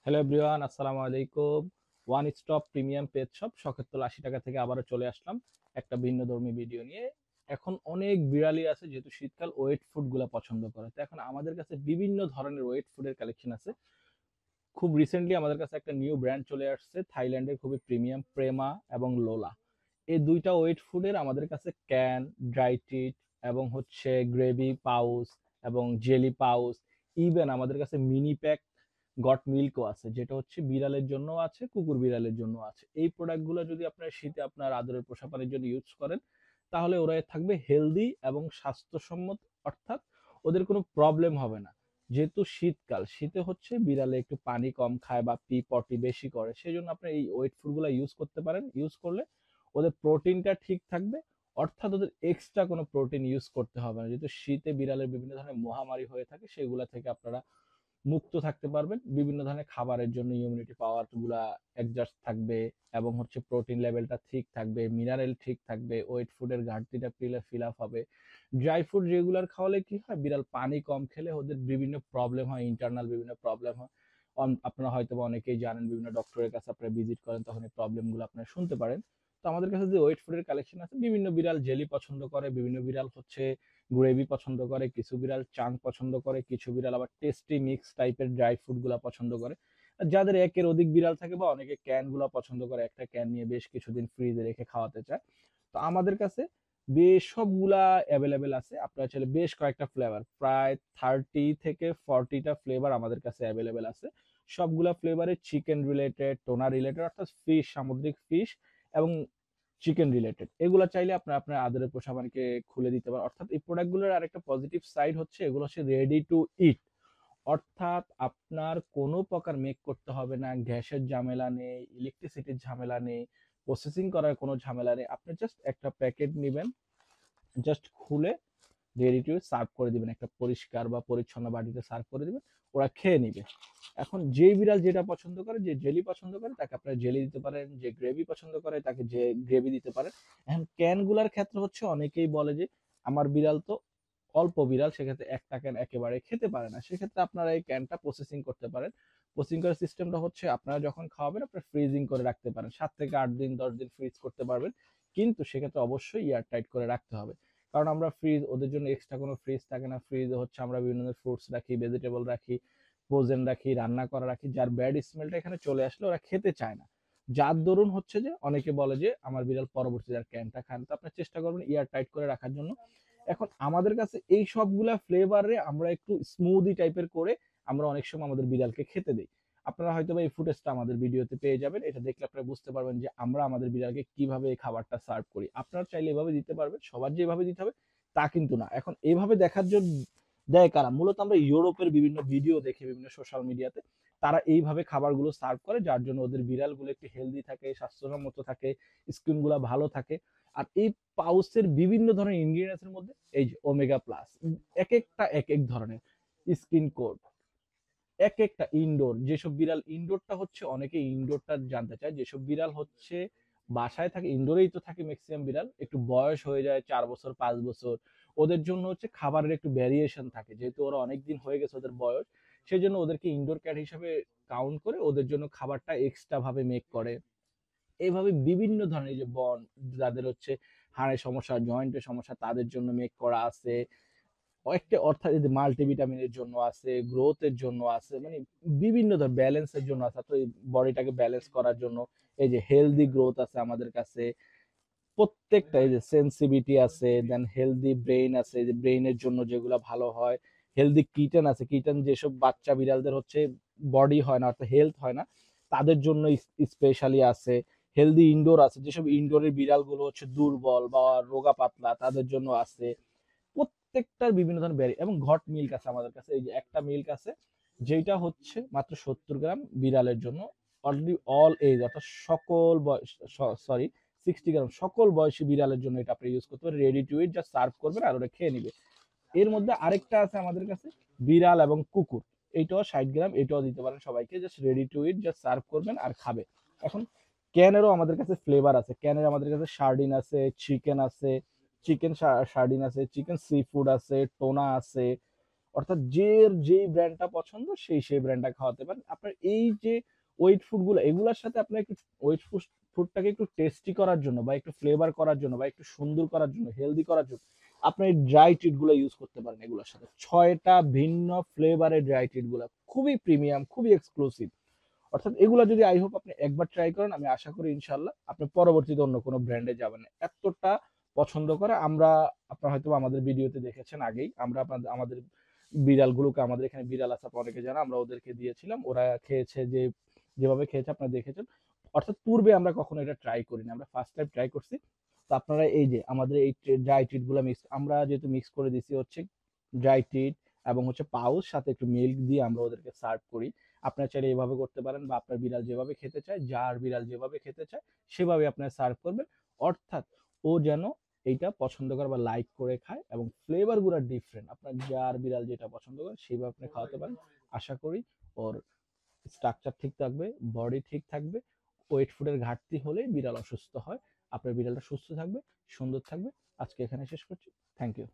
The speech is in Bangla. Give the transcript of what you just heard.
হ্যালো এভরিওয়ান, আসসালামু আলাইকুম। One stop premium page shop শখের তোলা 80 টাকা থেকে আবারও চলে আসলাম একটা ভিন্নধর্মী ভিডিও নিয়ে। এখন অনেক বিড়ালই আছে, যেহেতু শীতকাল ওয়েট ফুড গুলা পছন্দ করে, তো এখন আমাদের কাছে বিভিন্ন ধরনের ওয়েট ফুডের কালেকশন আছে। খুব রিসেন্টলি আমাদের কাছে একটা নিউ ব্র্যান্ড চলে আসছে, থাইল্যান্ডের খুবই প্রিমিয়াম প্রেমা এবং লোলা। এই দুইটা ওয়েট ফুডের আমাদের কাছে ক্যান, ড্রাই ট্রিট এবং হচ্ছে গ্রেভি পাউচ এবং জেলি পাউচ, ইভেন আমাদের কাছে মিনি প্যাক গট মিল্কও আছে, যেটা হচ্ছে বিড়ালের জন্য আছে, কুকুর বিড়ালের জন্য আছে। এই প্রোডাক্টগুলো যদি আপনার শীতে আপনার আদরের পোষা প্রাণীর জন্য ইউজ করেন, তাহলে ওরা থাকবে হেলদি এবং স্বাস্থ্যসম্মত, অর্থাৎ ওদের কোনো প্রবলেম হবে না। যেহেতু শীতকাল, শীতে হচ্ছে বিড়ালে একটু পানি কম খায় বা পি পটি বেশি করে, সেই জন্য আপনি এই ওয়েট ফুডগুলো ইউজ করতে পারেন। ইউজ করলে ওদের প্রোটিনটা ঠিক থাকবে, অর্থাৎ ওদের এক্সট্রা কোনো প্রোটিন ইউজ করতে হবে না। যেহেতু শীতে বিড়ালের বিভিন্ন ধরনের মহামারী হয়ে থাকে, সেগুলা থেকে আপনারা মুক্ত থাকতে পারবেন। বিভিন্ন ধরনের খাবারের জন্য ইমিউনিটি পাওয়ার গুলা অ্যাডজাস্ট থাকবে এবং হচ্ছে প্রোটিন লেভেলটা ঠিক থাকবে, মিনারেল ঠিক থাকবে, ওয়েট ফুডের ঘাটতিটা ফিল আপ হবে। ড্রাই ফুড রেগুলার খাওয়ালে কি হয়, বিড়াল পানি কম খেলে ওদের বিভিন্ন প্রবলেম হয়, ইন্টারনাল বিভিন্ন প্রবলেম হয়। আপনারা হয়তো বা অনেকেই জানেন, বিভিন্ন ডক্টরের কাছে আপনারা ভিজিট করেন, তখন এই প্রবলেমগুলো আপনারা শুনতে পারেন। তো আমাদের কাছে যে ওয়েট ফুডের কালেকশন আছে, বিভিন্ন বিড়াল জেলি পছন্দ করে, বিভিন্ন বিড়াল হচ্ছে গ্রেভি পছন্দ করে, কিছু বিড়াল চাঙ্ক পছন্দ করে, কিছু বিড়াল আবার টেস্টি মিক্স টাইপের ড্রাই ফ্রুট গুলা পছন্দ করে। আর যাদের একের অধিক বিড়াল থাকে বা অনেকে ক্যান গুলা পছন্দ করে, একটা ক্যান নিয়ে বেশ কিছুদিন ফ্রিজে রেখে খাওয়াতে চায়, তো আমাদের কাছে বেশ সবগুলা অ্যাভেলেবেল আছে। আপনারা চাইলে বেশ কয়েকটা ফ্লেভার, প্রায় 30 থেকে 40টা ফ্লেভার আমাদের কাছে অ্যাভেলেবেল আছে। সবগুলা ফ্লেভারে চিকেন রিলেটেড, টোনা রিলেটেড, অর্থাৎ ফিশ, সামুদ্রিক ফিশ এবং চিকেন রিলেটেড, এগুলো চাইলে আপনার আপনার আদরের পোষা প্রাণীকে খুলে দিতে পারেন। অর্থাৎ এই প্রোডাক্টগুলোর আরেকটা পজিটিভ সাইড হচ্ছে, এগুলো হচ্ছে রেডি টু ইট, অর্থাৎ আপনার কোনো প্রকার মেক করতে হবে না, গ্যাসের ঝামেলা নেই, ইলেকট্রিসিটির ঝামেলা নেই, প্রসেসিং করার কোনো ঝামেলা নেই। আপনি জাস্ট একটা প্যাকেট নেবেন, জাস্ট খুলে রেডি টু সার্ভ করে দিবেন, একটা পরিষ্কার বা পরিচ্ছন্ন বাটিতে সার্ভ করে দিবেন, ওরা খেয়ে নিবে। এখন যেই বিড়াল যেটা পছন্দ করে, যে জেলি পছন্দ করে তাকে আপনারা জেলি দিতে পারেন, যে গ্রেভি পছন্দ করে তাকে যে গ্রেভি দিতে পারেন। এখন ক্যানগুলার ক্ষেত্রে হচ্ছে, অনেকেই বলে যে আমার বিড়াল তো অল্প বিড়াল, সেক্ষেত্রে একটা ক্যান একেবারে খেতে পারে না, সেক্ষেত্রে আপনারা এই ক্যানটা প্রসেসিং করতে পারেন। প্রসেসিং করার সিস্টেমটা হচ্ছে, আপনারা যখন খাওয়াবেন আপনারা ফ্রিজিং করে রাখতে পারেন, 7 থেকে 8 দিন 10 দিন ফ্রিজ করতে পারবেন, কিন্তু সেক্ষেত্রে অবশ্যই এয়ার টাইট করে রাখতে হবে। কারণ আমরা ফ্রিজ, ওদের জন্য এক্সট্রা কোনো ফ্রিজ থাকে না। ফ্রিজে হচ্ছে আমরা বিভিন্ন ধরনের ফ্রুটস রাখি, ভেজিটেবল রাখি, ফ্রোজেন রাখি, রান্না করা রাখি, যার ব্যাড স্মেলটা এখানে চলে আসলে ওরা খেতে চায় না। যার দরুন হচ্ছে যে অনেকে বলে যে আমার বিড়াল পরবর্তীতে আর ক্যানটা খান, তো আপনার চেষ্টা করবেন এয়ার টাইট করে রাখার জন্য। এখন আমাদের কাছে এই সবগুলা ফ্লেভারে আমরা একটু স্মুদি টাইপের করে আমরা অনেক সময় আমাদের বিড়ালকে খেতে দিই। আপনারা হয়তো এই ফুটেজটা আমাদের ভিডিওতে পেয়ে যাবেন, এটা দেখলে আপনারা বুঝতে পারবেন যে আমরা আমাদের বিড়ালকে কিভাবে এই খাবারটা সার্ভ করি। আপনারা চাইলে এভাবে দিতে পারবেন, সবার যে এভাবে দিতে হবে তা কিন্তু না। এখন এইভাবে দেখার জন্য দেয় কারা, মূলত আমরা ইউরোপের বিভিন্ন ভিডিও দেখে, বিভিন্ন সোশ্যাল মিডিয়াতে তারা এইভাবে খাবারগুলো সার্ভ করে, যার জন্য ওদের বিড়ালগুলো একটু হেলদি থাকে, স্বাস্থ্যসম্মত থাকে, স্কিনগুলো ভালো থাকে। আর এই পাউচের বিভিন্ন ধরনের ইনগ্রিডিয়েন্টস এর মধ্যে এই যে ওমেগা প্লাস, এক একটা এক এক ধরনের স্কিন কোড, এক একটা ইনডোর, যেসব বিড়াল ইনডোরটা হচ্ছে, অনেকে ইনডোরটা জানতে চায়, যেসব বিড়াল হচ্ছে বাসায় থাকে, ইনডোরেই তো থাকে ম্যাক্সিমাম বিড়াল, একটু বয়স হয়ে যায় 4 বছর 5 বছর, ওদের জন্য হচ্ছে খাবারের একটু ভ্যারিয়েশন থাকে, যেহেতু ওরা অনেক দিন হয়ে গেছে ওদের বয়স, সেই জন্য ওদেরকে ইনডোর ক্যাট হিসাবে কাউন্ট করে ওদের জন্য খাবারটা এক্সট্রা ভাবে মেক করে। এইভাবে বিভিন্ন ধরনের, যে বন, যাদের হচ্ছে হাড়ের সমস্যা, জয়েন্টের সমস্যা, তাদের জন্য মেক করা আছে। একটা অর্থাৎ মাল্টিভিটামিনের জন্য আছে, গ্রোথের জন্য আছে, মানে বিভিন্ন ধর ব্যালেন্সের জন্য আছে, তো এই বডিটাকে ব্যালেন্স করার জন্য এই যে হেলদি গ্রোথ আছে আমাদের কাছে। প্রত্যেকটা এই যে সেন্সিভিটি আছে, দেন হেলদি ব্রেইন আছে, যে ব্রেইনের জন্য যেগুলো ভালো হয়। হেলদি কিটেন আছে, কিটেন যেসব বাচ্চা বিড়ালদের হচ্ছে বডি হয় না, অর্থাৎ হেলথ হয় না, তাদের জন্য স্পেশালি আছে। হেলদি ইনডোর আছে, যেসব ইনডোরের বিড়ালগুলো হচ্ছে দুর্বল বা রোগা পাতলা, তাদের জন্য আছে। প্রত্যেকটার বিভিন্ন ধরনের ব্যারি এবং ঘট মিল্ক আছে আমাদের কাছে। এই যে একটা মিল্ক আছে, যেটা হচ্ছে মাত্র 70 গ্রাম বিড়ালের জন্য, অলরেডি অল এজ, অর্থাৎ সকল বয়স, সরি 60 গ্রাম, সকল বয়সী বিড়ালের জন্য এটা আপনি ইউজ করতে পারেন। Ready to it, just serve করবেন আর ওরা খেয়ে নিবে। এর মধ্যে আরেকটা আছে আমাদের কাছে, বিড়াল এবং কুকুর, এইটাও 60 গ্রাম, এটাও দিতে পারেন সবাইকে, just ready to it, just serve করবেন আর খাবে। এখন ক্যানেরও আমাদের কাছে ফ্লেভার আছে, ক্যানের আমাদের কাছে সার্ডিন আছে, চিকেন আছে, চিকেন সার্ডিন আছে, চিকেন সি ফুড আছে, টোনা আছে, অর্থাৎ যেই ব্র্যান্ডটা পছন্দ সেই ব্র্যান্ডটা খাওয়াতে পারেন। আপনার এই যে ওয়েট ফুডগুলো এগুলোর সাথে আপনার একটু ওয়েট ফুডটাকে একটু টেস্টি করার জন্য বা একটু ফ্লেভার করার জন্য বা একটু সুন্দর করার জন্য, হেলদি করার জন্য আপনি এই ড্রাই ট্রিটগুলো ইউজ করতে পারেন এগুলোর সাথে। 6টা ভিন্ন ফ্লেভারের ড্রাই ট্রিটগুলো খুবই প্রিমিয়াম, খুবই এক্সক্লুসিভ। অর্থাৎ এগুলা যদি আই হোপ আপনি একবার ট্রাই করেন, আমি আশা করি ইনশাল্লাহ আপনি পরবর্তীতে অন্য কোনো ব্র্যান্ডে যাবেন না। এতটা পছন্দ করে আমরা, আপনারা হয়তো আমাদের ভিডিওতে দেখেছেন আগেই, আমরা আমাদের বিড়ালগুলোকে, আমাদের এখানে বিড়াল আছে আপনারা অনেকে জানা, আমরা ওদেরকে দিয়েছিলাম, ওরা খেয়েছে যেভাবে খেয়েছে আপনারা দেখেছেন। অর্থাৎ পূর্বে আমরা কখনো এটা ট্রাই করিনি, আমরা ফার্স্ট টাইম ট্রাই করছি। তো আপনারা এই যে আমাদের এই ড্রাই ট্রিট গুলো আমরা যেহেতু মিক্স করে দিছি হচ্ছে ড্রাই ট্রিট এবং হচ্ছে পাউচ, সাথে একটু মিল্ক দিয়ে আমরা ওদেরকে সার্ভ করি। আপনারা চাইলে এভাবে করতে পারেন, বা আপনার বিড়াল যেভাবে খেতে চায়, যার বিড়াল যেভাবে খেতে চায় সেভাবে আপনারা সার্ভ করবেন। অর্থাৎ ও যেন এইটা পছন্দ করে বা লাইক করে খায়, এবং ফ্লেভার গুলো ডিফারেন্ট, আপনার যার বিড়াল যেটা পছন্দ করে সেভাবে আপনি খাওয়াতে পারেন। আশা করি ওর স্ট্রাকচার ঠিক থাকবে, বডি ঠিক থাকবে। ওয়েট ফুডের ঘাটতি হলে বিড়াল অসুস্থ হয়, আপনার বিড়ালটা সুস্থ থাকবে, সুন্দর থাকবে। আজকে এখানে শেষ করছি। Thank you.